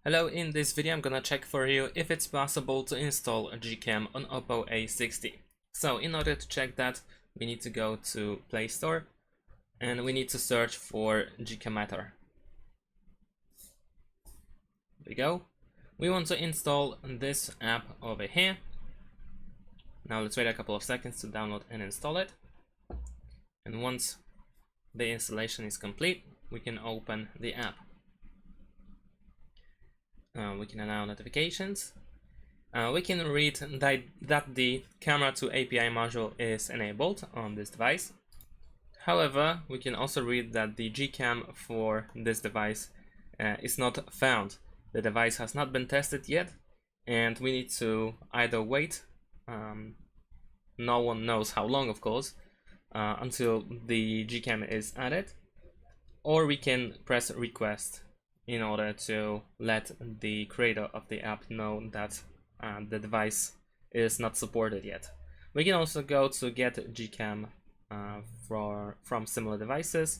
Hello, in this video I'm gonna check for you if it's possible to install a GCam on OPPO A60. So in order to check that, we need to go to Play Store and we need to search for GCam. There we go. We want to install this app over here. Now let's wait a couple of seconds to download and install it. And once the installation is complete, we can open the app. We can allow notifications. We can read that the camera to API module is enabled on this device. However, we can also read that the GCam for this device is not found. The device has not been tested yet, and we need to either wait, no one knows how long of course, until the GCam is added, or we can press request in order to let the creator of the app know that the device is not supported yet. We can also go to get GCam from similar devices,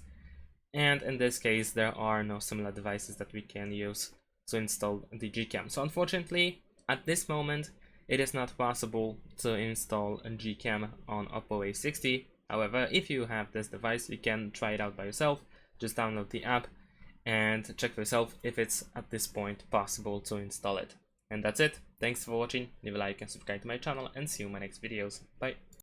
and in this case there are no similar devices that we can use to install the GCam. So unfortunately at this moment it is not possible to install a GCam on OPPO A60. However, if you have this device, you can try it out by yourself. Just download the app and check for yourself if it's at this point possible to install it. And that's it. Thanks for watching. Leave a like and subscribe to my channel, and see you in my next videos. Bye.